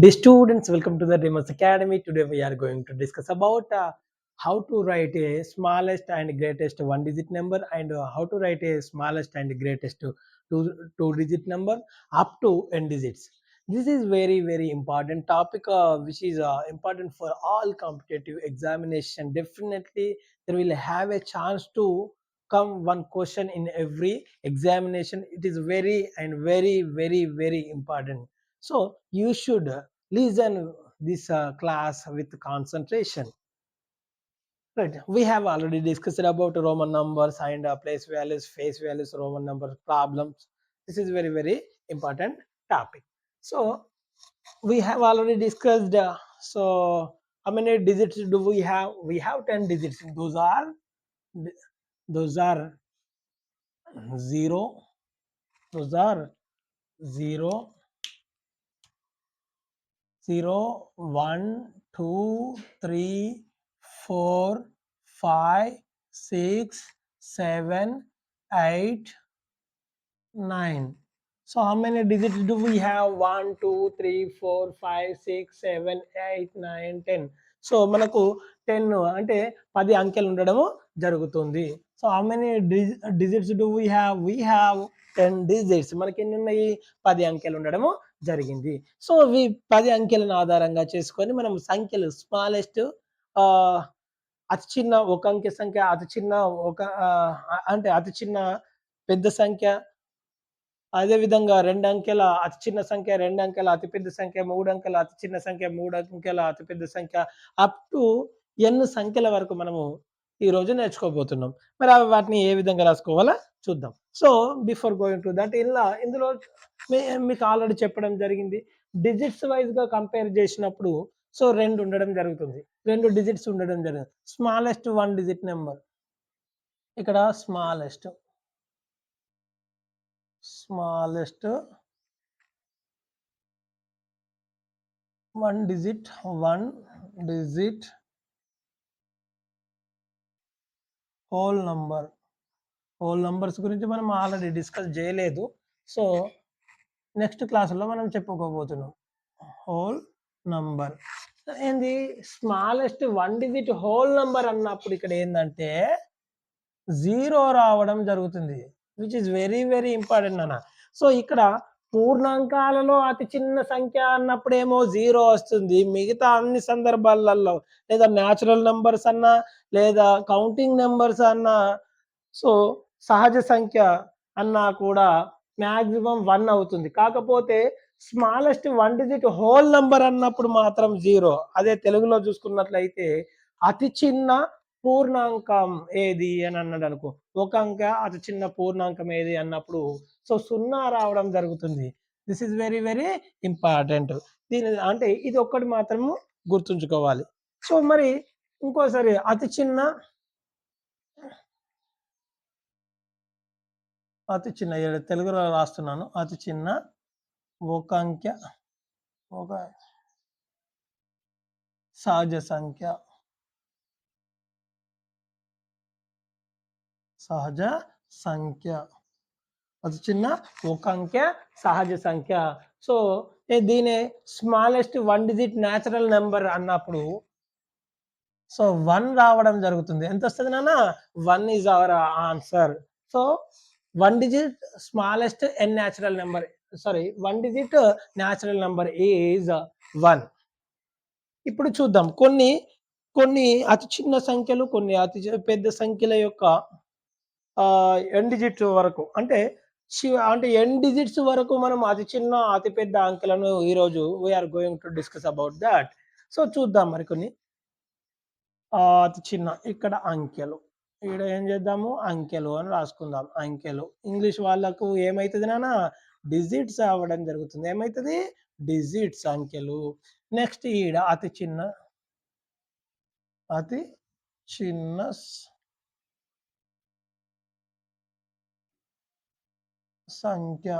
Dear students, welcome to the Dreamers Academy. Today we are going to discuss about how to write a smallest and greatest one-digit number and how to write a smallest and greatest two-digit number up to n digits. This is very important topic which is important for all competitive examination. Definitely, there will have a chance to come one question in every examination. It is very important. So you should listen this class with concentration. Right. We have already discussed about Roman numbers and place values, face values, Roman number problems. This is very important topic. So we have already discussed. So how many digits do we have? We have 10 digits. Those are zero. Those are zero, zero, 1, 2, 3, 4, 5, 6, 7, 8, 9. So how many digits do we have? 1, 2, 3, 4, 5, 6, 7, 8, 9, 10. So మనకు 10 అంటే 10 అంకెలు ఉండడము జరుగుతుంది. So how many digits do we have? We have 10 digits. మనకి ఎన్ని ఉన్నాయి? 10 అంకెలు ఉండడము జరిగింది. సో ఈ 10 అంకెలను ఆధారంగా చేసుకొని మనం సంఖ్యలు స్మాలెస్ట్ అతి చిన్న ఒక అంకె సంఖ్య, అతి చిన్న ఒక అంటే అతి చిన్న పెద్ద సంఖ్య, అదే విధంగా 2 అంకెల అతి చిన్న సంఖ్య, 2 అంకెల అతి పెద్ద సంఖ్య, 3 అంకెల అతి చిన్న సంఖ్య, 3 అంకెల అతి పెద్ద సంఖ్య అప్ టు ఎన్ సంఖ్యల వరకు మనము ఈరోజు నేర్చుకోబోతున్నాం. మరి వాటిని ఏ విధంగా రాసుకోవాలో చూద్దాం. So before going to that ఇందులో మీకు ఆల్రెడీ చెప్పడం జరిగింది. డిజిట్స్ వైస్‌గా కంపేర్ చేసినప్పుడు సో 2 ఉండడం జరుగుతుంది. 2 డిజిట్స్ ఉండడం జరుగుతుంది. Smallest 1 digit number. ఇక్కడ స్మాలెస్ట్ 1 డిజిట్ హోల్ నంబర్స్ గురించి మనం ఆల్రెడీ డిస్కస్ చేయలేదు. సో నెక్స్ట్ క్లాసులో మనం చెప్పుకోబోతున్నాం. హోల్ నంబర్ ఏంది? స్మాలెస్ట్ 1 డిజిట్ హోల్ నంబర్ అన్నప్పుడు ఇక్కడ ఏంటంటే 0 రావడం జరుగుతుంది. విచ్ ఇస్ వెరీ ఇంపార్టెంట్ అన్న. సో ఇక్కడ పూర్ణాంకాలలో అతి చిన్న సంఖ్య అన్నప్పుడేమో 0 వస్తుంది. మిగతా అన్ని సందర్భాలలో లేదా న్యాచురల్ నంబర్స్ అన్నా లేదా కౌంటింగ్ నెంబర్స్ అన్నా సో సహజ సంఖ్య అన్నా కూడా మ్యాక్సిమం 1 అవుతుంది. కాకపోతే స్మాలెస్ట్ 1 డిజిట్ హోల్ నంబర్ అన్నప్పుడు మాత్రం 0. అదే తెలుగులో చూసుకున్నట్లయితే అతి చిన్న పూర్ణాంకం ఏది అని అన్నాడు అనుకో, ఒక అంక అతి చిన్న పూర్ణాంకం ఏది అన్నప్పుడు సో 0 రావడం జరుగుతుంది. This is very important. దీని అంటే ఇది ఒక్కటి మాత్రము గుర్తుంచుకోవాలి. సో మరి ఇంకోసారి అతి చిన్న తెలుగులో రాస్తున్నాను. అతి చిన్న ఒక అంకె ఒక సహజ సంఖ్య అతి చిన్న ఒక అంకె సహజ సంఖ్య. సో దీని స్మాలెస్ట్ 1 డిజిట్ న్యాచురల్ నెంబర్ అన్నప్పుడు సో 1 రావడం జరుగుతుంది. ఎంత వస్తుంది నాన్న? 1 is our answer. So 1 digit smallest an natural number, sorry 1 digit natural number is 1. ఇప్పుడు చూద్దాం కొన్ని అతి చిన్న సంఖ్యలు, కొన్ని అతి పెద్ద సంఖ్యల యొక్క ఎన్ డిజిట్ వరకు అంటే ఎన్ డిజిట్స్ వరకు మనం అతి చిన్న అతి పెద్ద అంకెలను ఈరోజు we are going to discuss about that. So చూద్దాం మరికొన్ని అతి చిన్న ఇక్కడ అంకెలు. ఇక్కడ ఏం చేద్దాము? అంకెలు అని రాసుకుందాం. అంకెలు ఇంగ్లీష్ వాళ్ళకు ఏమైతుంది నాన్న? డిజిట్స్ అవ్వడం జరుగుతుంది. ఏమైతుంది? డిజిట్స్, అంకెలు. నెక్స్ట్ ఈడ అతి చిన్న సంఖ్య,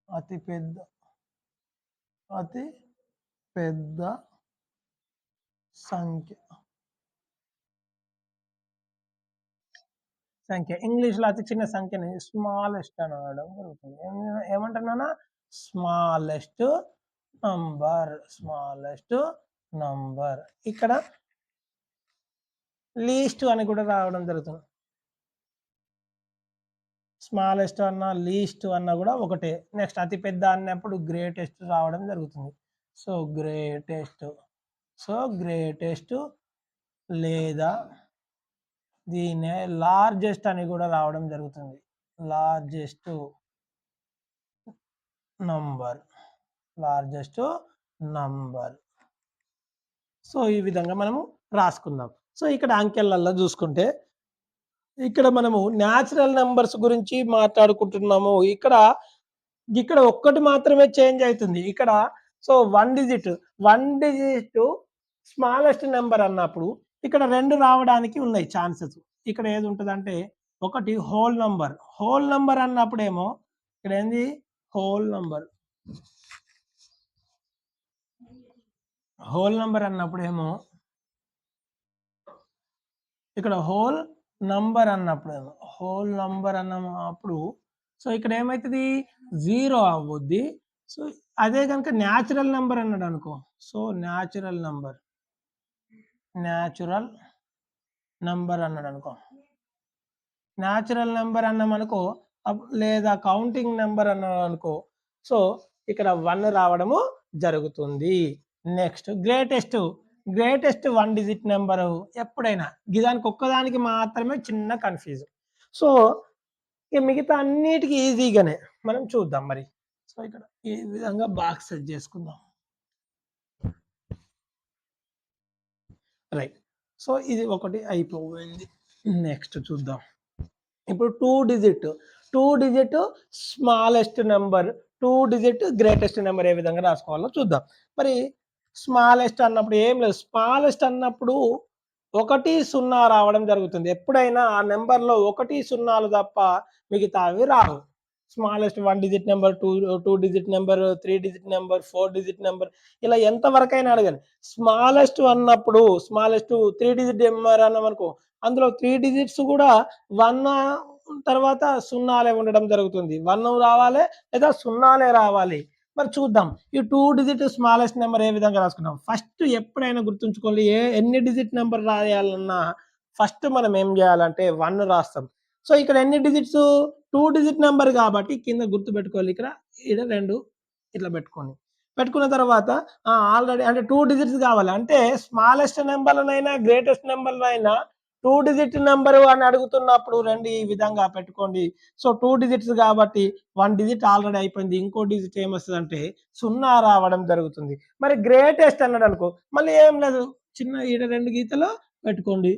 అతి పెద్ద సంఖ్య. సంఖ్య. ఇంగ్లీష్‌లో అతి చిన్న సంఖ్యని స్మాలెస్ట్ అనడం జరుగుతుంది. ఏమంటున్నానా? Smallest smallest number. ఇక్కడ లీస్ట్ అని కూడా రావడం జరుగుతుంది. స్మాలెస్ట్ అన్నా లీస్ట్ అన్నా కూడా ఒకటే. నెక్స్ట్ అతి పెద్ద అన్నప్పుడు గ్రేటెస్ట్ రావడం జరుగుతుంది. సో గ్రేటెస్ట్ లేదా దీన్నే లార్జెస్ట్ అని కూడా రావడం జరుగుతుంది. Largest number. సో ఈ విధంగా మనము రాసుకుందాం. సో ఇక్కడ అంకెలలో చూసుకుంటే ఇక్కడ మనము న్యాచురల్ నెంబర్స్ గురించి మాట్లాడుకుంటున్నాము. ఇక్కడ ఒక్కటి మాత్రమే చేంజ్ అవుతుంది. ఇక్కడ సో 1 డిజిట్ స్మాలెస్ట్ నెంబర్ అన్నప్పుడు ఇక్కడ 2 రావడానికి ఉన్నాయి ఛాన్సెస్. ఇక్కడ ఏది ఉంటదంటే ఒకటి హోల్ నంబర్ అన్నప్పుడేమో ఇక్కడ ఏంది హోల్ నంబర్ అన్నప్పుడేమో ఇక్కడ హోల్ నంబర్ అన్నప్పుడు సో ఇక్కడ ఏమైతుంది 0 అవ్వుద్ది. సో అదే కనుక న్యాచురల్ నెంబర్ అన్నాడు అనుకో, సో న్యాచురల్ నెంబర్ అన్నాడు అనుకో, న్యాచురల్ నెంబర్ అన్నామనుకో లేదా కౌంటింగ్ నెంబర్ అన్నాడు అనుకో, సో ఇక్కడ 1 రావడము జరుగుతుంది. నెక్స్ట్ గ్రేటెస్ట్ 1 డిజిట్ నెంబర్ ఎప్పుడైనా గిదానికి ఒక్కదానికి మాత్రమే చిన్న కన్ఫ్యూజన్. సో ఇక మిగతా అన్నిటికీ ఈజీగానే మనం చూద్దాం. మరి సో ఇక్కడ ఈ విధంగా బాక్స్ సెట్ చేసుకుందాం. రైట్. సో ఇది ఒకటి అయిపోయింది. నెక్స్ట్ చూద్దాం. ఇప్పుడు 2 digit smallest number, 2 digit greatest number ఏ విధంగా రాసుకోవాలో చూద్దాం. మరి స్మాలెస్ట్ అన్నప్పుడు ఏం లేదు. స్మాలెస్ట్ అన్నప్పుడు 1 0 రావడం జరుగుతుంది. ఎప్పుడైనా ఆ నెంబర్లో 1 0లు తప్ప మిగతావి రావు. Smallest 1 digit number, 2 digit number, 3 digit number, 4 digit number, ఇలా ఎంత వరకైనా అడగండి. స్మాలెస్ట్ అన్నప్పుడు 3 డిజిట్ నెంబర్ అన్నామనుకో, అందులో 3 డిజిట్స్ కూడా 1 తర్వాత 0లే ఉండడం జరుగుతుంది. 1 రావాలి లేదా 0లే రావాలి. మరి చూద్దాం ఈ 2 డిజిట్ స్మాలెస్ట్ నెంబర్ ఏ విధంగా రాసుకున్నాం. ఫస్ట్ ఎప్పుడైనా గుర్తుంచుకోండి, ఎన్ని డిజిట్ నెంబర్ రాయాలన్నా ఫస్ట్ మనం ఏం చేయాలంటే 1 రాస్తాం. సో ఇక్కడ ఎన్ని డిజిట్స్ 2 డిజిట్ నెంబర్ కాబట్టి కింద గుర్తు పెట్టుకోవాలి. ఇక్కడ 2 ఇట్లా పెట్టుకున్న తర్వాత ఆల్రెడీ అంటే 2 డిజిట్స్ కావాలి. అంటే స్మాలెస్ట్ నెంబర్లనైనా గ్రేటెస్ట్ నెంబర్లైనా 2 డిజిట్ నెంబర్ అని అడుగుతున్నప్పుడు రండి ఈ విధంగా పెట్టుకోండి. సో 2 డిజిట్స్ కాబట్టి 1 డిజిట్ ఆల్రెడీ అయిపోయింది. ఇంకో డిజిట్ ఏమొస్తుందంటే 0 రావడం జరుగుతుంది. మరి గ్రేటెస్ట్ అన్నాడు అనుకో, మళ్ళీ ఏం లేదు, చిన్న 2 గీతలు పెట్టుకోండి.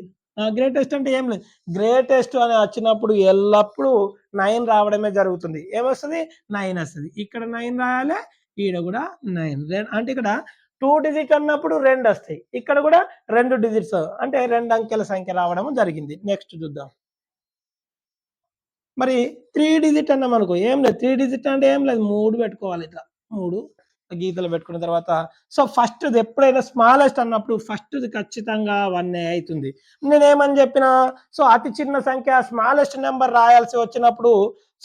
గ్రేటెస్ట్ అంటే ఏం లేదు, గ్రేటెస్ట్ అని వచ్చినప్పుడు ఎల్లప్పుడూ 9 రావడమే జరుగుతుంది. ఏమొస్తుంది 9 వస్తుంది. ఇక్కడ 9 రాయాలి, ఈడ కూడా 9. అంటే ఇక్కడ 2 డిజిట్ అన్నప్పుడు 2 వస్తాయి. ఇక్కడ కూడా 2 డిజిట్స్ అంటే 2 అంకెల సంఖ్య రావడం జరిగింది. నెక్స్ట్ చూద్దాం. మరి 3 డిజిట్ అన్నాం అనుకో, ఏం లేదు, 3 డిజిట్ అంటే ఏం లేదు, 3 పెట్టుకోవాలి. ఇట్లా 3 గీతలు పెట్టుకున్న తర్వాత సో ఫస్ట్ ఎప్పుడైనా స్మాలెస్ట్ అన్నప్పుడు ఫస్ట్ ఖచ్చితంగా 1 అవుతుంది. నేనేమని చెప్పినా, సో అతి చిన్న సంఖ్య స్మాలెస్ట్ నెంబర్ రాయాల్సి వచ్చినప్పుడు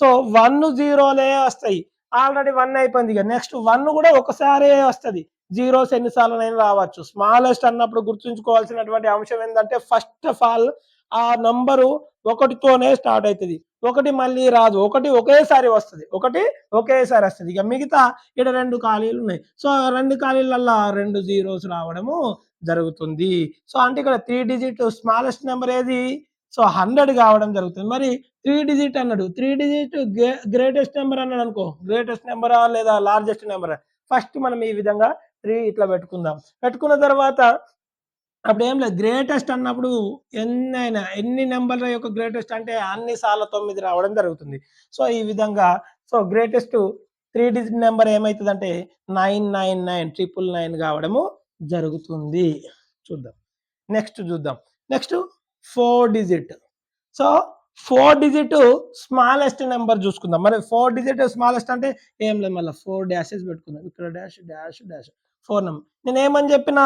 సో 1 0లే వస్తాయి. ఆల్రెడీ 1 అయిపోయింది. ఇక నెక్స్ట్ 1 కూడా ఒకసారి వస్తుంది. జీరోస్ ఎన్నిసార్లునైనా రావచ్చు. స్మాలెస్ట్ అన్నప్పుడు గుర్తుంచుకోవాల్సినటువంటి అంశం ఏంటంటే ఫస్ట్ ఆఫ్ ఆల్ ఆ నంబరు 1తోనే స్టార్ట్ అవుతుంది. 1 మళ్ళీ రాదు. 1 ఒకేసారి వస్తుంది. ఇక మిగతా ఇక్కడ 2 ఖాళీలు ఉన్నాయి. సో 2 ఖాళీలల్లా 2 జీరోస్ రావడము జరుగుతుంది. సో అంటే ఇక్కడ 3 డిజిట్ స్మాలెస్ట్ నెంబర్ ఏది, సో 100 కావడం జరుగుతుంది. మరి 3 డిజిట్ అన్నాడు, 3 డిజిట్ గ్రేటెస్ట్ నెంబర్ అన్నాడు అనుకో, గ్రేటెస్ట్ నెంబరా లేదా లార్జెస్ట్ నెంబరా, ఫస్ట్ మనం ఈ విధంగా 3 ఇట్లా పెట్టుకుందాం. పెట్టుకున్న తర్వాత అప్పుడు ఏం లేదు, గ్రేటెస్ట్ అన్నప్పుడు ఎన్ని నెంబర్ల యొక్క గ్రేటెస్ట్ అంటే అన్ని సార్లు 9 రావడం జరుగుతుంది. సో ఈ విధంగా సో గ్రేటెస్ట్ 3 డిజిట్ నెంబర్ ఏమవుతుందంటే 999 కావడము జరుగుతుంది. చూద్దాం. Next 4 digit. So 4 digit smallest number చూసుకుందాం. మరి 4 డిజిట్ స్మాలెస్ట్ అంటే ఏం లేదు, మళ్ళీ 4 డాషెస్ పెట్టుకుందాం. ఇక్కడ డాష్ 4 నెంబర్. నేను ఏమని చెప్పినా,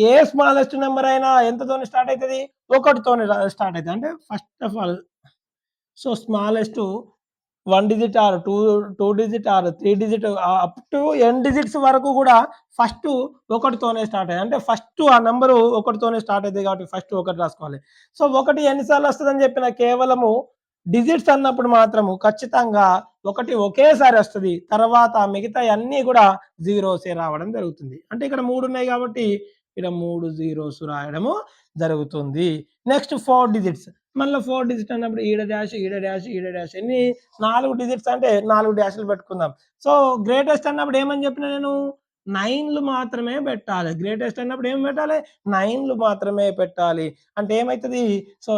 ఏ స్మాలెస్ట్ నెంబర్ అయినా ఎంతతోని స్టార్ట్ అవుతుంది, 1తోని స్టార్ట్ అవుతుంది. అంటే first of all so smallest 1 digit or 2 digit or 3 digit up to n digits వరకు కూడా ఫస్ట్ ఒకటితోనే స్టార్ట్ అయ్యాయి. అంటే ఫస్ట్ ఆ నంబరు ఒకటితోనే స్టార్ట్ అయితది కాబట్టి ఫస్ట్ ఒకటి రాసుకోవాలి. సో ఒకటి ఎన్నిసార్లు వస్తదని చెప్పిన కేవలము డిజిట్స్ అన్నప్పుడు మాత్రము ఖచ్చితంగా ఒకటి ఒకేసారి వస్తది. తర్వాత మిగతాయన్నీ కూడా జీరోసే రావడం జరుగుతుంది. అంటే ఇక్కడ 3 ఉన్నాయి కాబట్టి ఇక్కడ 3 జీరోస్ రాయడము జరుగుతుంది. Next 4 digits. మళ్ళీ 4 డిజిట్ అన్నప్పుడు ఈడ డాష్, ఈడ డాష్, ఈడ డాష్. ఎన్ని 4 డిజిట్స్ అంటే 4 డాష్‌లు పెట్టుకుందాం. సో గ్రేటెస్ట్ అన్నప్పుడు ఏమని చెప్పినా నేను 9లు మాత్రమే పెట్టాలి. గ్రేటెస్ట్ అన్నప్పుడు ఏం పెట్టాలి? 9లు మాత్రమే పెట్టాలి. అంటే ఏమైతది? సో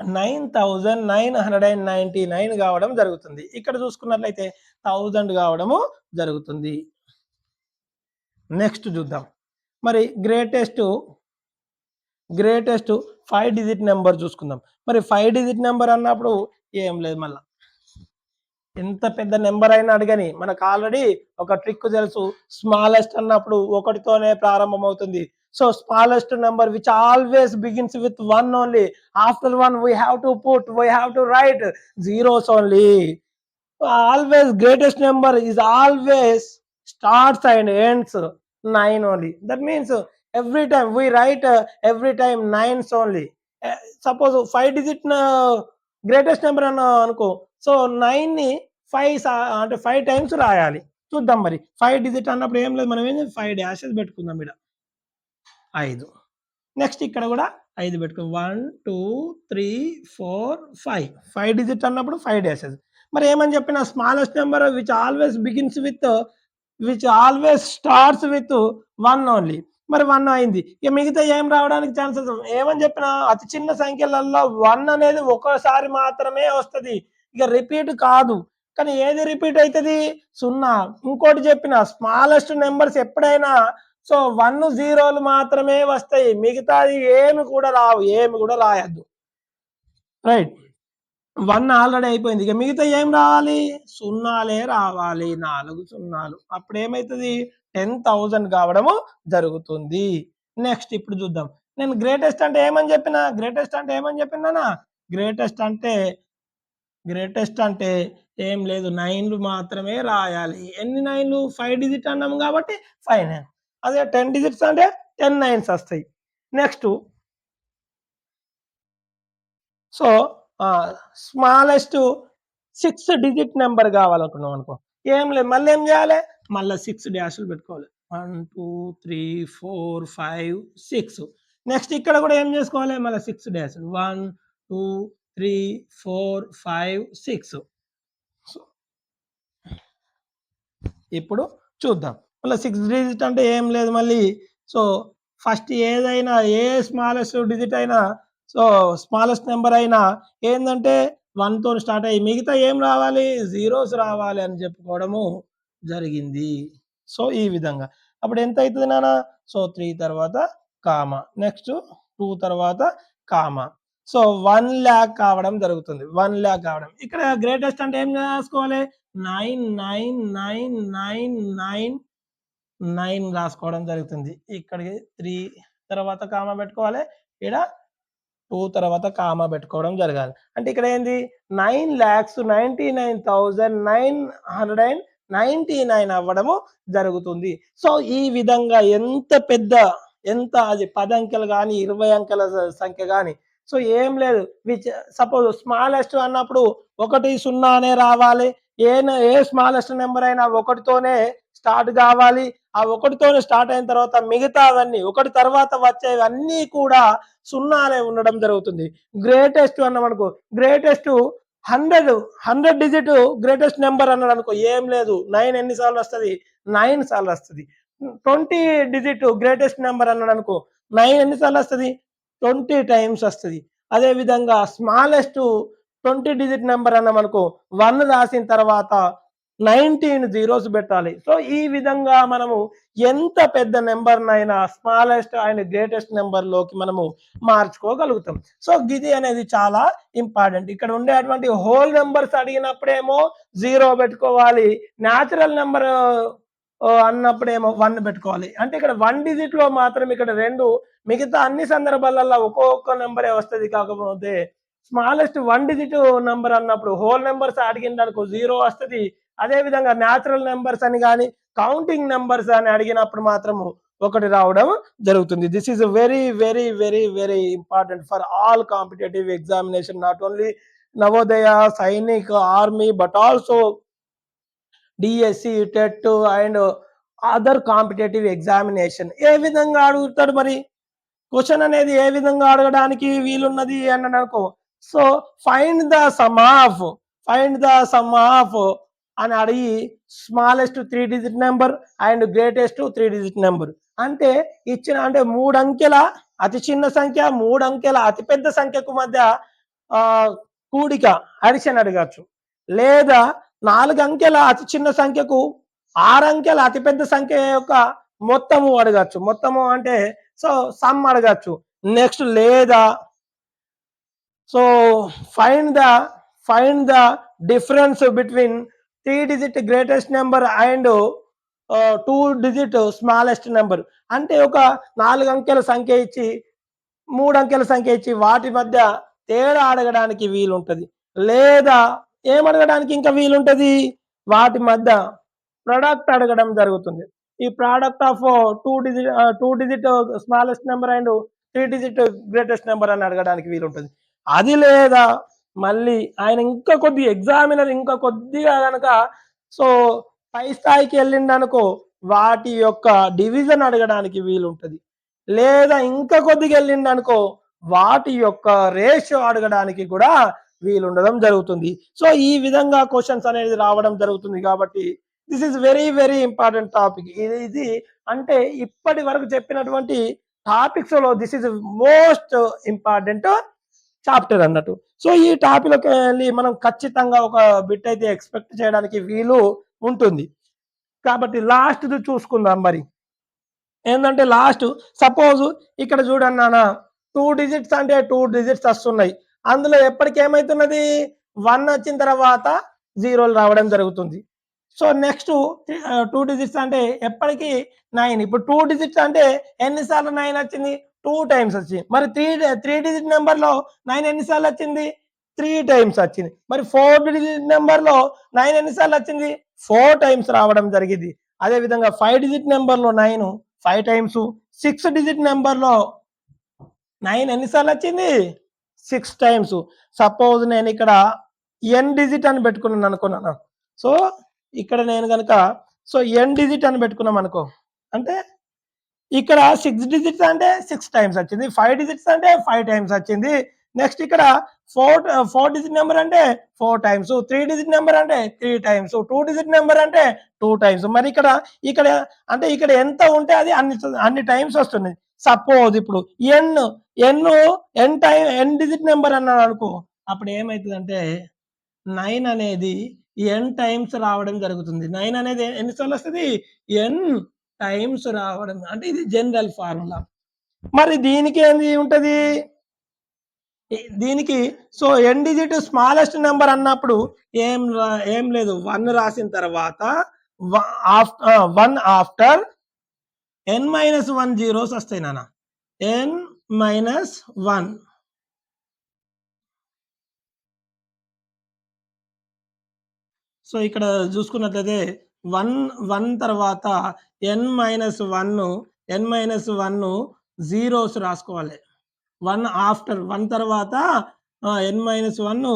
9999 కావడం జరుగుతుంది. ఇక్కడ చూసుకున్నట్లయితే 1000 కావడము జరుగుతుంది. నెక్స్ట్ చూద్దాం. మరి గ్రేటెస్ట్ 5 డిజిట్ నెంబర్ చూసుకుందాం. మరి 5 డిజిట్ నెంబర్ అన్నప్పుడు ఏం లేదు మళ్ళా. ఎంత పెద్ద నెంబర్ అయినా అడగని మనకు ఆల్రెడీ ఒక ట్రిక్ తెలుసు. స్మాలెస్ట్ అన్నప్పుడు ఒకటితోనే ప్రారంభమవుతుంది. So smallest number which always begins with 1 only. After 1 we have to write zeros only. Always greatest number is always starts and ends 9 only. That means every time we write every time 9s only. Suppose 5 digit greatest number అనుకో. So 9ని 5 అంటే 5 times రాయాలి. చూద్దాం మరి 5 digit అన్నప్పుడు ఏం లేదు, మనం ఏం 5 డాషెస్ పెట్టుకుందాం. ఇక్కడ 5. నెక్స్ట్ ఇక్కడ కూడా 5 పెట్టుకో. 1 2 3 4 5. 5 డిజిట్ అన్నప్పుడు 5 డాషెస్. మరి ఏమని చెప్పిన smallest number which always starts with 1 only. మరి 1 అయింది. ఇక మిగతా ఏం రావడానికి ఛాన్సెస్ ఏమని చెప్పిన అతి చిన్న సంఖ్యలలో 1 అనేది ఒక్కసారి మాత్రమే వస్తది. ఇక రిపీట్ కాదు. కానీ ఏది రిపీట్ అవుతుంది? 0. ఇంకోటి చెప్పిన స్మాలెస్ట్ నెంబర్స్ ఎప్పుడైనా సో 1 0లు మాత్రమే వస్తాయి. మిగతాది ఏమి కూడా రావు. ఏమి కూడా రాయద్దు. రైట్. 1 ఆల్రెడీ అయిపోయింది. ఇక మిగతా ఏం రావాలి? సున్నాలే రావాలి. 4 సున్నాలు. అప్పుడు ఏమైతుంది? 10,000 కావడము జరుగుతుంది. నెక్స్ట్ ఇప్పుడు చూద్దాం. నేను గ్రేటెస్ట్ అంటే ఏమని చెప్పినా? గ్రేటెస్ట్ అంటే ఏం లేదు, 9లు మాత్రమే రాయాలి. ఎన్ని 9లు? 5 డిజిట్ అన్నాము కాబట్టి 5 9. అదే 10 డిజిట్స్ అంటే 10 9s వస్తాయి. Next so smallest 6 digit number కావాలనుకున్నాం అనుకో. ఏం లేదు, మళ్ళీ ఏం చేయాలి? మళ్ళీ 6 డాష్లు పెట్టుకోవాలి. 1 2 3 4 5 6. నెక్స్ట్ ఇక్కడ కూడా ఏం చేసుకోవాలి? మళ్ళీ 6 డాష్లు. 1 2 3 4 5 6. ఇప్పుడు చూద్దాం. మళ్ళీ 6 డిజిట్ అంటే ఏం లేదు మళ్ళీ. సో ఫస్ట్ ఏదైనా ఏ స్మాలెస్ట్ డిజిట్ అయినా సో స్మాలెస్ట్ నెంబర్ అయినా ఏంటంటే 1తో స్టార్ట్ అయ్యి మిగతా ఏం రావాలి? జీరోస్ రావాలి అని చెప్పుకోవడము జరిగింది. సో ఈ విధంగా అప్పుడు ఎంత అవుతుంది నాన్న? సో 3 తర్వాత కామా, నెక్స్ట్ 2 తర్వాత కామా. సో 1 lakh కావడం జరుగుతుంది. 1 lakh కావడం. ఇక్కడ గ్రేటెస్ట్ అంటే ఏం రాసుకోవాలి? 9 రాసుకోవడం జరుగుతుంది. ఇక్కడికి 3 తర్వాత కామా పెట్టుకోవాలి. ఇక్కడ 2 తర్వాత కామా పెట్టుకోవడం జరగాలి. అంటే ఇక్కడ ఏంది? 9,99,999 అవ్వడము జరుగుతుంది. సో ఈ విధంగా ఎంత అది 10 అంకెలు కానీ 20 అంకెల సంఖ్య కానీ సో ఏం లేదు. సపోజ్ స్మాలెస్ట్ అన్నప్పుడు 1 0 అనే రావాలి. ఏ స్మాలెస్ట్ నెంబర్ అయినా 1తోనే స్టార్ట్ కావాలి. ఆ 1తోనే స్టార్ట్ అయిన తర్వాత మిగతావన్నీ 1 తర్వాత వచ్చేవన్నీ కూడా సున్నాలే ఉండడం జరుగుతుంది. గ్రేటెస్ట్ అన్నామనుకో, గ్రేటెస్ట్ 100 డిజిట్ గ్రేటెస్ట్ నెంబర్ అన్నాడు అనుకో, ఏం లేదు 9 ఎన్నిసార్లు వస్తుంది? 9 సార్లు వస్తుంది. 20 డిజిట్ గ్రేటెస్ట్ నెంబర్ అన్నాడు అనుకో, 9 ఎన్నిసార్లు వస్తుంది? 20 టైమ్స్ వస్తుంది. అదే విధంగా స్మాలెస్ట్ 20 డిజిట్ నెంబర్ అన్నామనుకో 1 రాసిన తర్వాత 19 జీరోస్ పెట్టాలి. సో ఈ విధంగా మనము ఎంత పెద్ద నెంబర్నైనా స్మాలెస్ట్ అండ్ గ్రేటెస్ట్ నెంబర్లోకి మనము మార్చుకోగలుగుతాం. సో ఇది అనేది చాలా ఇంపార్టెంట్. ఇక్కడ ఉండేటువంటి హోల్ నెంబర్స్ అడిగినప్పుడేమో 0 పెట్టుకోవాలి. న్యాచురల్ నెంబర్ అన్నప్పుడేమో 1 పెట్టుకోవాలి. అంటే ఇక్కడ 1 డిజిట్ లో మాత్రం ఇక్కడ 2, మిగతా అన్ని సందర్భాలలో ఒక్కొక్క నెంబరే వస్తుంది. కాకపోతే స్మాలెస్ట్ 1 డిజిట్ నెంబర్ అన్నప్పుడు హోల్ నెంబర్స్ అడిగినప్పుడు 0 వస్తుంది. అదే విధంగా న్యాచురల్ నెంబర్స్ అని కానీ కౌంటింగ్ నెంబర్స్ అని అడిగినప్పుడు మాత్రము 1 రావడం జరుగుతుంది. This is very very very very important for all competitive examination, not only Navodaya, Sainik, army, but also DSC, TET and other competitive examination. ఏ విధంగా అడుగుతాడు మరి క్వశ్చన్ అనేది, ఏ విధంగా అడగడానికి వీలున్నది అని అనుకో. So find the sum of అని అడిగి smallest 3 digit number and greatest 3 digit number అంటే ఇచ్చిన, అంటే 3 అంకెల అతి చిన్న సంఖ్య 3 అంకెల అతి పెద్ద సంఖ్యకు మధ్య కూడిక అడిషన్ అడగచ్చు, లేదా 4 అంకెల అతి చిన్న సంఖ్యకు 6 అంకెల అతి పెద్ద సంఖ్య యొక్క మొత్తము అడగచ్చు. మొత్తము అంటే సో సమ్ అడగచ్చు. నెక్స్ట్ లేదా so find the difference between 3 digit greatest number and 2 digit smallest number అంటే ఒక 4 అంకెల సంఖ్య ఇచ్చి 3 అంకెల సంఖ్య ఇచ్చి వాటి మధ్య తేడా అడగడానికి వీలుంటది. లేదా ఏమడగడానికి ఇంకా వీలుంటది, వాటి మధ్య ప్రొడక్ట్ అడగడం జరుగుతుంది. ఈ product of 2 digit smallest number and 3 digit greatest number అని అడగడానికి వీలుంటుంది. అది లేదా మళ్ళీ ఆయన ఇంకా కొద్దిగా ఎగ్జామినర్ ఇంకా కొద్దిగా కనుక సో పై స్థాయికి వెళ్ళిండనుకో వాటి యొక్క డివిజన్ అడగడానికి వీలుంటది. లేదా ఇంకా కొద్దిగా వెళ్ళిండనుకో వాటి యొక్క రేషియో అడగడానికి కూడా వీలుండడం జరుగుతుంది. సో ఈ విధంగా క్వశ్చన్స్ అనేది రావడం జరుగుతుంది. కాబట్టి this is very very important topic. ఇది అంటే ఇప్పటి వరకు చెప్పినటువంటి టాపిక్స్ లో this is most important chapter అన్నట్టు. సో ఈ టాపిక్ వెళ్ళి మనం ఖచ్చితంగా ఒక బిట్ అయితే ఎక్స్పెక్ట్ చేయడానికి వీలు ఉంటుంది. కాబట్టి లాస్ట్ చూసుకుందాం. మరి ఏంటంటే లాస్ట్ సపోజ్ ఇక్కడ చూడండి నాన్న 2 డిజిట్స్ అంటే 2 డిజిట్స్ వస్తున్నాయి. అందులో ఎప్పటికి ఏమైతున్నది 1 వచ్చిన తర్వాత 0లు రావడం జరుగుతుంది. సో నెక్స్ట్ 2 డిజిట్స్ అంటే ఎప్పటికి 9. ఇప్పుడు 2 డిజిట్స్ అంటే ఎన్నిసార్లు 9 వచ్చింది, 2 టైమ్స్ వచ్చింది. మరి 3 డిజిట్ నెంబర్ లో 9 ఎన్నిసార్లు వచ్చింది, 3 టైమ్స్ వచ్చింది. మరి 4 డిజిట్ నెంబర్ లో 9 ఎన్నిసార్లు వచ్చింది, 4 టైమ్స్ రావడం జరిగింది. అదే విధంగా 5 డిజిట్ నెంబర్ లో 9 5 టైమ్స్, 6 డిజిట్ నెంబర్ లో 9 ఎన్నిసార్లు వచ్చింది, 6 టైమ్స్. సపోజ్ నేను ఇక్కడ n డిజిట్ అని పెట్టుకున్నాను అనుకున్నాను. సో ఇక్కడ నేను కనుక సో n డిజిట్ అని పెట్టుకున్నాం అనుకో, అంటే ఇక్కడ 6 డిజిట్స్ అంటే 6 టైమ్స్ వచ్చింది, 5 డిజిట్స్ అంటే 5 టైమ్స్ వచ్చింది. నెక్స్ట్ ఇక్కడ 4 డిజిట్ నెంబర్ అంటే 4 టైమ్స్, 3 డిజిట్ నెంబర్ అంటే 3 టైమ్స్, 2 డిజిట్ నెంబర్ అంటే 2 టైమ్స్. మరి ఇక్కడ అంటే ఇక్కడ ఎంత ఉంటే అది అన్ని టైమ్స్ వస్తుంది. సపోజ్ ఇప్పుడు n డిజిట్ నెంబర్ అన్నాను అనుకో, అప్పుడు ఏమవుతుంది అంటే 9 అనేది n టైమ్స్ రావడం జరుగుతుంది. 9 అనేది ఎన్నిసార్లు వస్తుంది, n టైమ్స్ రావడం. అంటే ఇది జనరల్ ఫార్ములా. మరి దీనికి ఏంది ఉంటది, దీనికి so n digit smallest number అన్నప్పుడు ఏం లేదు, 1 రాసిన తర్వాత 1 ఆఫ్టర్ n-1 జీరోస్ వస్తాయి నాన్న, n-1. సో ఇక్కడ చూసుకున్నట్లయితే 1 తర్వాత n-1 జీరోస్ రాసుకోవాలి. 1 ఆఫ్టర్ 1 తర్వాత n-1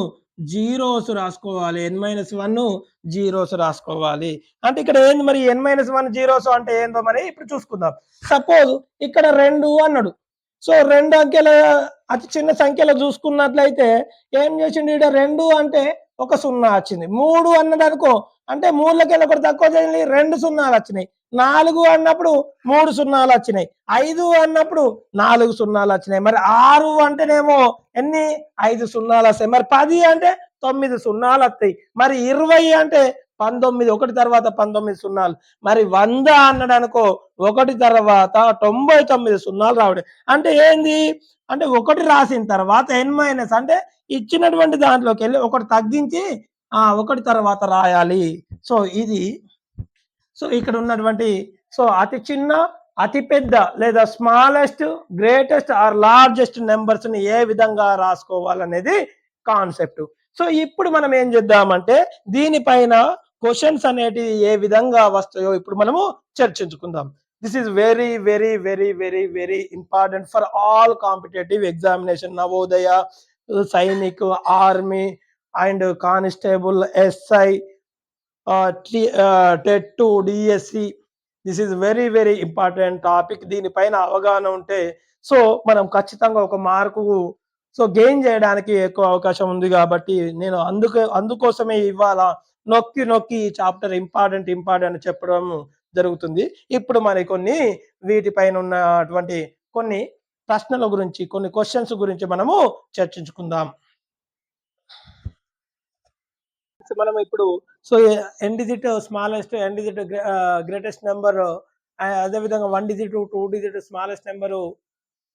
జీరోస్ రాసుకోవాలి, n-1 జీరోస్ రాసుకోవాలి. అంటే ఇక్కడ ఏంది మరి n-1 జీరోస్ అంటే ఏందో మరి ఇప్పుడు చూసుకుందాం. సపోజ్ ఇక్కడ 2 అన్నాడు. సో 2 అంకెల అతి చిన్న సంఖ్యలో చూసుకున్నట్లయితే ఏం చేసిండు, ఇక్కడ 2 అంటే ఒక 0 వచ్చింది. 3 అన్నది అనుకో, అంటే 3లకెళ్ళి ఒకటి తక్కువ చేయండి, 2 సున్నాలు వచ్చినాయి. 4 అన్నప్పుడు 3 సున్నాలు వచ్చినాయి. 5 అన్నప్పుడు 4 సున్నాలు వచ్చినాయి. మరి 6 అంటేనేమో ఎన్ని 5 సున్నాలు వస్తాయి. మరి 10 అంటే 9 సున్నాలు వస్తాయి. మరి 20 అంటే 19, ఒకటి తర్వాత 19 సున్నాలు. మరి 100 అన్నాడు అనుకో, ఒకటి తర్వాత 99 సున్నాలు రావడం. అంటే ఏంది అంటే ఒకటి రాసిన తర్వాత n- అంటే ఇచ్చినటువంటి దాంట్లోకి వెళ్ళి ఒకటి తగ్గించి ఒకటి తర్వాత రాయాలి. సో ఇది సో ఇక్కడ ఉన్నటువంటి సో అతి చిన్న అతి పెద్ద లేదా smallest greatest or largest numbers ని ఏ విధంగా రాసుకోవాలనేది కాన్సెప్ట్. సో ఇప్పుడు మనం ఏం చేద్దామంటే దీనిపైన క్వశ్చన్స్ అనేటివి ఏ విధంగా వస్తాయో ఇప్పుడు మనము చర్చించుకుందాం. This is very very very very very important for all competitive examination, Navodaya, Sainik, army and constable, SI, TET, DSC. This is very very important topic. దీనిపైన అవగాహన ఉంటే సో మనం ఖచ్చితంగా ఒక మార్కు సో గెయిన్ చేయడానికి ఎక్కువ అవకాశం ఉంది కాబట్టి నేను అందుకోసమే ఇవాళ నొక్కి నొక్కి ఈ చాప్టర్ ఇంపార్టెంట్ ఇంపార్టెంట్ అని చెప్పడం జరుగుతుంది. ఇప్పుడు మరి కొన్ని వీటిపైన ఉన్నటువంటి కొన్ని ప్రశ్నల గురించి, కొన్ని క్వశ్చన్స్ గురించి మనము చర్చించుకుందాం. మనం ఇప్పుడు సో ఎన్ డిజిట్ స్మాలెస్ట్, ఎన్ డిజిట్ గ్రేటెస్ట్ నెంబర్, అదే విధంగా 1 digit, 2 digit smallest number,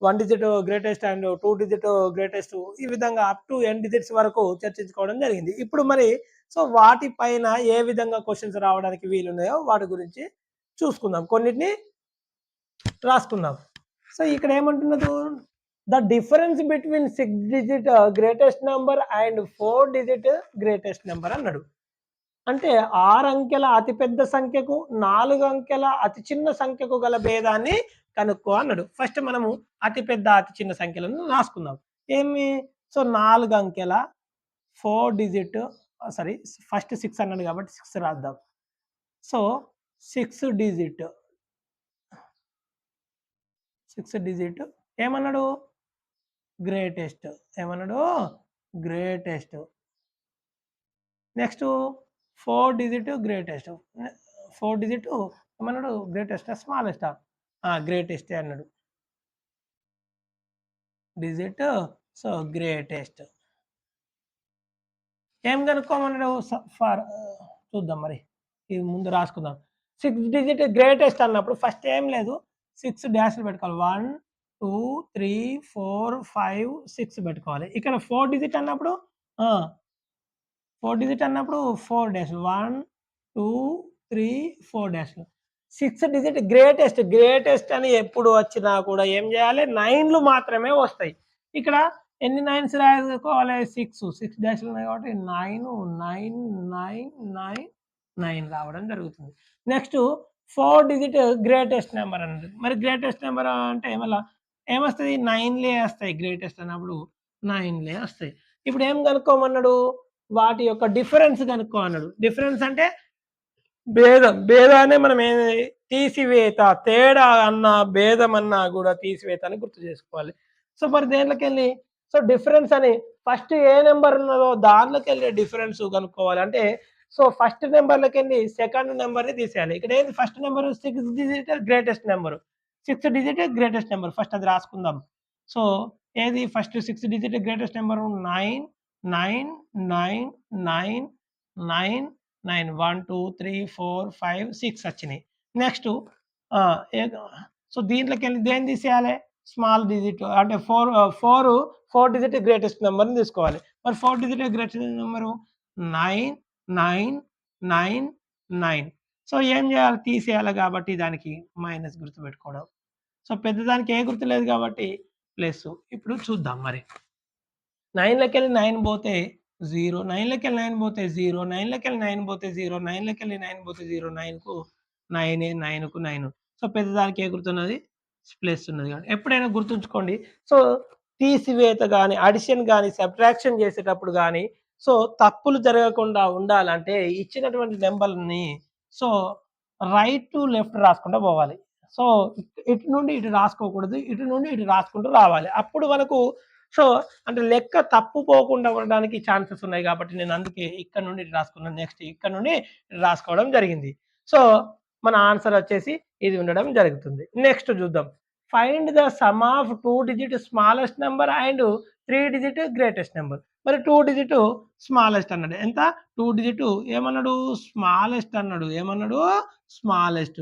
1 digit greatest and 2 digit greatest, ఈ విధంగా అప్ టు ఎన్ డిజిట్స్ వరకు చర్చించుకోవడం జరిగింది. ఇప్పుడు మరి సో వాటిపైన ఏ విధంగా క్వశ్చన్స్ రావడానికి వీలున్నాయో వాటి గురించి చూసుకుందాం, కొన్నిటిని రాసుకుందాం. సో ఇక్కడ ఏమంటున్నది, the difference between 6 digit greatest number and 4 digit greatest number అన్నాడు. అంటే 6 అంకెల అతిపెద్ద సంఖ్యకు 4 అంకెల అతి చిన్న సంఖ్యకు గల భేదాన్ని కనుక్కో అన్నాడు. ఫస్ట్ మనము అతిపెద్ద అతి చిన్న సంఖ్యలను రాసుకుందాం. ఏమి, సో 4 అంకెల 4 డిజిట్, సారీ ఫస్ట్ 6 అన్నాడు కాబట్టి 6 రాద్దాం. సో 6 డిజిట్ ఏమన్నాడు, గ్రేటెస్ట్. ఏమన్నాడు, greatest. Next 4 digit greatest. 4 digit ఏమన్నాడు, గ్రేటెస్టా స్మాలెస్టా, గ్రేటెస్ట్ అన్నాడు. Digit so greatest. ఏం కనుక్కోమన్నాడు, ఫర్ చూద్దాం మరి, ఇది ముందు రాసుకుందాం. 6 డిజిట్ గ్రేటెస్ట్ అన్నప్పుడు ఫస్ట్ ఏం లేదు, 6 డాష్లు పెట్టుకోవాలి. 1 2 3 4 5 6 పెట్టుకోవాలి. ఇక్కడ 4 డిజిట్ అన్నప్పుడు 4 డిజిట్ అన్నప్పుడు 4 డాష్, 1 2 3 4 డాష్లు. 6 డిజిట్ గ్రేటెస్ట్ అని ఎప్పుడు వచ్చినా కూడా ఏం చేయాలి, 9లు మాత్రమే వస్తాయి. ఇక్కడ ఎన్ని 9స్ రాసుకోవాలి, 6 డాష్లు ఉన్నాయి కాబట్టి 9 9 9 9 9 రావడం జరుగుతుంది. నెక్స్ట్ 4 డిజిట్ గ్రేటెస్ట్ నెంబర్ అన్నది. మరి గ్రేటెస్ట్ నెంబర్ అంటే మళ్ళీ ఏమొస్తుంది, 9లే వస్తాయి. గ్రేటెస్ట్ అన్నప్పుడు 9లే వస్తాయి. ఇప్పుడు ఏం కనుక్కోమన్నాడు, వాటి యొక్క డిఫరెన్స్ కనుక్కో అన్నాడు. డిఫరెన్స్ అంటే భేదాన్ని మనం తీసివేత, తేడా అన్నా భేదం అన్నా కూడా తీసివేత అని గుర్తు చేసుకోవాలి. సో మరి దేంట్లోకెళ్ళి, సో డిఫరెన్స్ అని ఫస్ట్ ఏ నెంబర్ ఉన్నదో దాంట్లోకెళ్ళి డిఫరెన్స్ కనుక్కోవాలి. అంటే సో ఫస్ట్ నెంబర్లోకెళ్ళి సెకండ్ నెంబర్ని తీసేయాలి. ఇక్కడ ఏంది, first number 6 digit greatest number, 6 digit greatest number, first అది రాసుకుందాం. సో ఏది ఫస్ట్ 6 డిజిట్ గ్రేటెస్ట్ నెంబర్ 9 9 9 9 9 9 1 2 3 4 5 6 వచ్చినాయి. నెక్స్ట్ సో దీంట్లోకెళ్ళి దేన్ని తీసేయాలి, స్మాల్ డిజిట్ అంటే 4 డిజిట్ గ్రేటెస్ట్ నెంబర్ని తీసుకోవాలి. మరి 4 డిజిట్ గ్రేటెస్ట్ నెంబరు 9 9 9 9. సో ఏం చేయాలి, తీసేయాలి కాబట్టి దానికి మైనస్ గుర్తు పెట్టుకోవడం. సో పెద్దదానికి ఏ గుర్తు లేదు కాబట్టి ప్లస్. ఇప్పుడు చూద్దాం మరి, 9లోకెళ్ళి 9 పోతే 0, 9లోకెళ్ళి 9 పోతే 0, 9లోకెళ్ళి 9 పోతే 0, 9లోకెళ్ళి 9 పోతే 0, 9కు 9, 9కు 9. సో పెద్దదానికి ఏ గుర్తున్నది, ప్లస్ ఉన్నది. కాబట్టి ఎప్పుడైనా గుర్తుంచుకోండి. సో తీసివేత కానీ, అడిషన్ కానీ, సబ్ట్రాక్షన్ చేసేటప్పుడు కానీ సో తప్పులు జరగకుండా ఉండాలంటే ఇచ్చినటువంటి నెంబర్ని సో రైట్ టు లెఫ్ట్ రాసుకుంటూ పోవాలి. సో ఇటు నుండి ఇటు రాసుకోకూడదు, ఇటు నుండి ఇటు రాసుకుంటూ రావాలి. అప్పుడు మనకు సో అంటే లెక్క తప్పు పోకుండా ఉండడానికి ఛాన్సెస్ ఉన్నాయి కాబట్టి నేను అందుకే ఇక్కడ నుండి ఇటు రాసుకున్నాను. నెక్స్ట్ ఇక్కడ నుండి రాసుకోవడం జరిగింది. సో మన ఆన్సర్ వచ్చేసి ఇది ఉండడం జరుగుతుంది. నెక్స్ట్ చూద్దాం, find the sum of 2 digit smallest number and 3 digit greatest number. మరి 2 డిజిట్ స్మాలెస్ట్ అన్నాడు. ఎంత, 2 డిజిట్ ఏమన్నాడు, స్మాలెస్ట్ అన్నాడు. ఏమన్నాడు, స్మాలెస్ట్.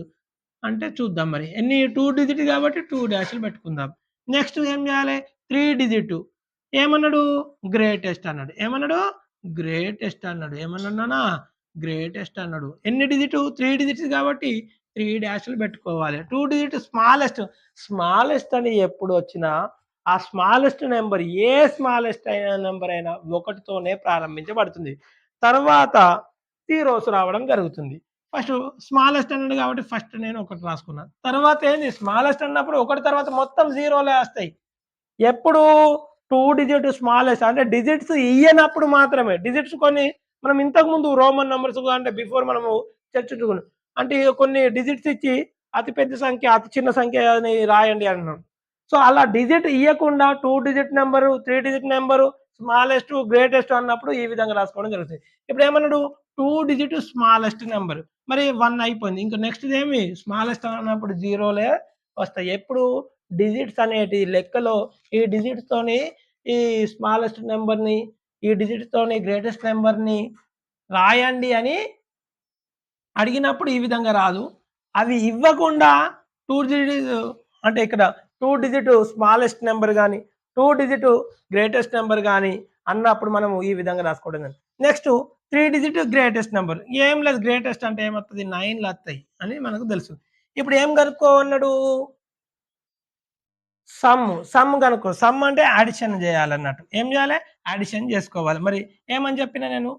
అంటే చూద్దాం మరి ఎన్ని, 2 డిజిట్ కాబట్టి 2 డాష్లు పెట్టుకుందాం. నెక్స్ట్ ఏం చేయాలి, 3 డిజిట్ ఏమన్నాడు, గ్రేటెస్ట్ అన్నాడు. ఏమన్నాడు, గ్రేటెస్ట్ అన్నాడు. ఏమన్నానా, గ్రేటెస్ట్ అన్నాడు. ఎన్ని డిజిట్, 3 డిజిట్స్ కాబట్టి 3 డాష్లు పెట్టుకోవాలి. 2 డిజిట్ స్మాలెస్ట్ అని ఎప్పుడు వచ్చినా ఆ స్మాలెస్ట్ నెంబర్ ఏ స్మాలెస్ట్ అయిన నెంబర్ అయినా 1తోనే ప్రారంభించబడుతుంది. తర్వాత జీరోస్ రావడం జరుగుతుంది. ఫస్ట్ స్మాలెస్ట్ అన్నాడు కాబట్టి ఫస్ట్ నేను 1 రాసుకున్నా. తర్వాత ఏంది స్మాలెస్ట్ అన్నప్పుడు 1 తర్వాత మొత్తం జీరోలే వస్తాయి. ఎప్పుడు 2 డిజిట్ స్మాలెస్ట్ అంటే డిజిట్స్ ఇయ్యనప్పుడు మాత్రమే. డిజిట్స్ కొన్ని మనం ఇంతకుముందు రోమన్ నంబర్స్ అంటే బిఫోర్ మనము చర్చించుకున్నాం. అంటే కొన్ని డిజిట్స్ ఇచ్చి అతి పెద్ద సంఖ్య, అతి చిన్న సంఖ్య అని రాయండి అన్నాం. సో, అలా డిజిట్ ఇయ్యకుండా 2 digit number, 3 digit number, smallest, greatest అన్నప్పుడు ఈ విధంగా రాసుకోవడం జరుగుతుంది. ఇప్పుడేమన్నాడు 2 డిజిట్ స్మాలెస్ట్ నంబర్. మరి 1 అయిపోయింది. ఇంక నెక్స్ట్‌దేమి స్మాలెస్ట్ అన్నప్పుడు జీరోలే వస్తాయి. ఎప్పుడు డిజిట్స్ అనేటి లెక్కలో ఈ డిజిట్స్‌తోని ఈ స్మాలెస్ట్ నంబర్‌ని, ఈ డిజిట్స్‌తోని గ్రేటెస్ట్ నంబర్‌ని రాయండి అని అడిగినప్పుడు ఈ విధంగా రాదు. అవి ఇవ్వకుండా 2 డిజిట్ అంటే ఇక్కడ 2 డిజిట్ స్మాలెస్ట్ నంబర్ గాని, 2 డిజిట్ గ్రేటెస్ట్ నంబర్ గాని అన్నప్పుడు మనము ఈ విధంగా రాసుకోవడం జరిగింది. Next 3 digit greatest number. ఏం లేదు గ్రేటెస్ట్ అంటే ఏమొత్తది 9లొత్తయి అని మనకు తెలుసు. ఇప్పుడు ఏం కనుక్కోమన్నాడు? సమ్ గనుక్కో. సమ్ అంటే అడిషన్ జేయాలన్నట్టు. ఏం జేయాలె? అడిషన్ జేసుకోవాలి. మరి ఏమని జెప్పిన నేను?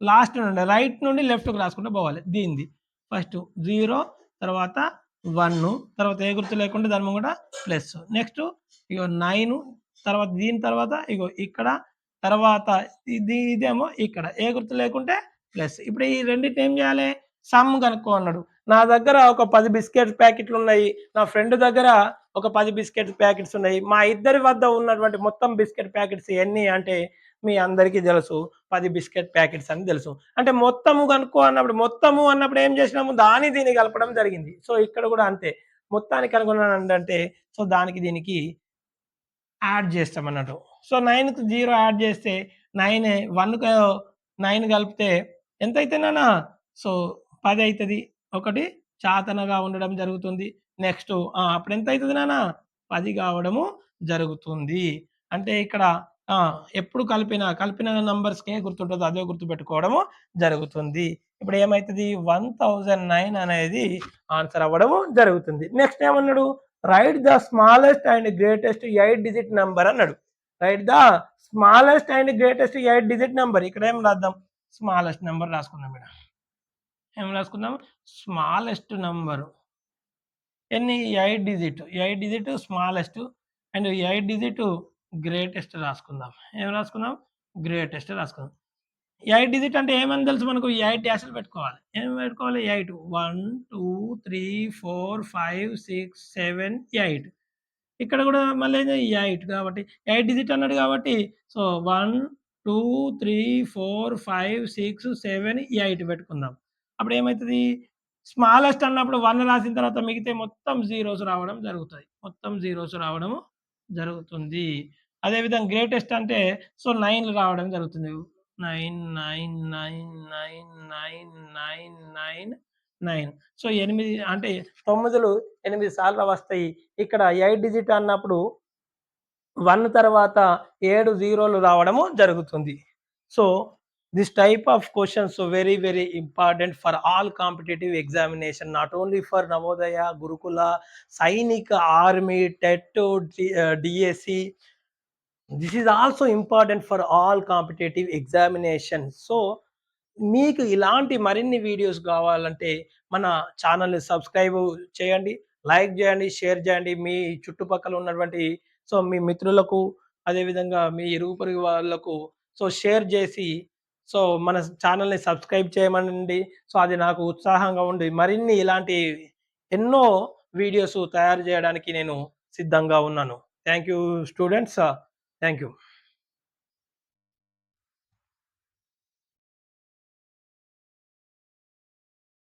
లాస్ట్ నుండి రైట్ నుండి లెఫ్ట్‌కి రాసుకుంటూ పోవాలి. దీనిది ఫస్ట్ 0 తర్వాత 1 తర్వాత ఏ గుర్తు లేకుండా దాని ముంగట ప్లస్. నెక్స్ట్ ఇగో 9 తర్వాత దీని తర్వాత ఇగో ఇక్కడ తర్వాత ఇదేమో ఇక్కడ. ఏ గుర్తు లేకుంటే ప్లస్. ఇప్పుడు ఈ రెండిటిని ఏం చేయాలి? సమ్ కనుక్కో అన్నాడు. నా దగ్గర ఒక 10 బిస్కెట్స్ ప్యాకెట్లున్నాయి. నా ఫ్రెండ్ దగ్గర ఒక 10 బిస్కెట్ ప్యాకెట్స్ ఉన్నాయి. మా ఇద్దరి వద్ద ఉన్నటువంటి మొత్తం బిస్కెట్ ప్యాకెట్స్ ఎన్ని అంటే మీ అందరికీ తెలుసు. 10 బిస్కెట్ ప్యాకెట్స్ అని తెలుసు. అంటే మొత్తము కనుక్కో అన్నప్పుడు, మొత్తము అన్నప్పుడు ఏం చేసినాము? దాన్ని దీన్ని కలపడం జరిగింది. సో, ఇక్కడ కూడా అంతే. మొత్తాన్ని కనుగొనాలంటే సో, దానికి దీనికి యాడ్ చేస్తామన్నట్టు. సో, 9కి 0 యాడ్ చేస్తే 9 1కు 9 కలిపితే ఎంతైతది నాన్న? సో, 10 అయితది. ఒకటి చాతనగా ఉండడం జరుగుతుంది. నెక్స్ట్ అప్పుడెంతైతది నాన్న? 10 కావడము జరుగుతుంది. అంటే ఇక్కడ ఆ! ఎప్పుడు కలిపిన నంబర్స్‌కే గుర్తుంటదో అదే గుర్తుపెట్టుకోవడము జరుగుతుంది. ఇప్పుడు ఏమైతది? 1009 అనేది ఆన్సర్ అవ్వడము జరుగుతుంది. నెక్స్ట్ ఏమన్నాడు? Write the smallest and greatest 8 digit number అన్నాడు. Write the smallest and greatest 8 digit number. ఇక్కడ ఏం రాద్దాం? స్మాలెస్ట్ నంబర్ రాసుకుందాం ఈడ. ఏం రాసుకుందాం? Smallest number. ఎన్ని? 8 digit. 8 digit smallest and 8 digit greatest రాసుకుందాం. ఏం రాసుకుందాం? గ్రేటెస్ట్ రాసుకుందాం. 8 డిజిట్ అంటే ఏమని తెలుసు మనకు? 8 డాష్‌లు పెట్టుకోవాలి. ఏం పెట్టుకోవాలి? 8 1, 2, 3, 4, 5, 6, 7, 8. ఇక్కడ గూడా మళ్ళీ 8 కాబట్టి 8 డిజిట్ అన్నాడు కాబట్టి సో, 1, 2, 3, 4, 5, 6, 7, 8 పెట్టుకుందాం. అప్పుడేమైతది? స్మాలెస్ట్ అన్నప్పుడు 1 రాసిన తర్వాత మిగితే మొత్తం జీరోస్ రావడం జరుగుతది. మొత్తం జీరోస్ రావడము జరుగుతుంది. అదేవిధంగా గ్రేటెస్ట్ అంటే సో, 9లు రావడం జరుగుతుంది. 9, 9, 9, 9, 9, 9, 9, 9. సో, 8 అంటే 9లు 8 సార్లు వస్తాయి. ఇక్కడ 8 డిజిట్ అన్నప్పుడు 1 తర్వాత 7 జీరోలు రావడము జరుగుతుంది. So, this type of questions very, very important for all competitive examination. Not only for Navodaya, Gurukula, Sainik, army, TET, DSC. This is also important for all competitive examination. So, మీకు ఇలాంటి మరిన్ని వీడియోస్ కావాలంటే మన ఛానల్‌ని సబ్స్క్రైబ్ చేయండి, లైక్ చేయండి, షేర్ చేయండి. మీ చుట్టుపక్కల ఉన్నటువంటి సో, మీ మిత్రులకు, అదేవిధంగా మీ ఇరుగు పొరుగు వాళ్ళకు సో, షేర్ చేసి సో, మన ఛానల్‌ని సబ్స్క్రైబ్ చేయమనండి. సో, అది నాకు ఉత్సాహంగా ఉండి మరిన్ని ఇలాంటి ఎన్నో వీడియోస్ తయారు చేయడానికి నేను సిద్ధంగా ఉన్నాను. Thank you students. Thank you.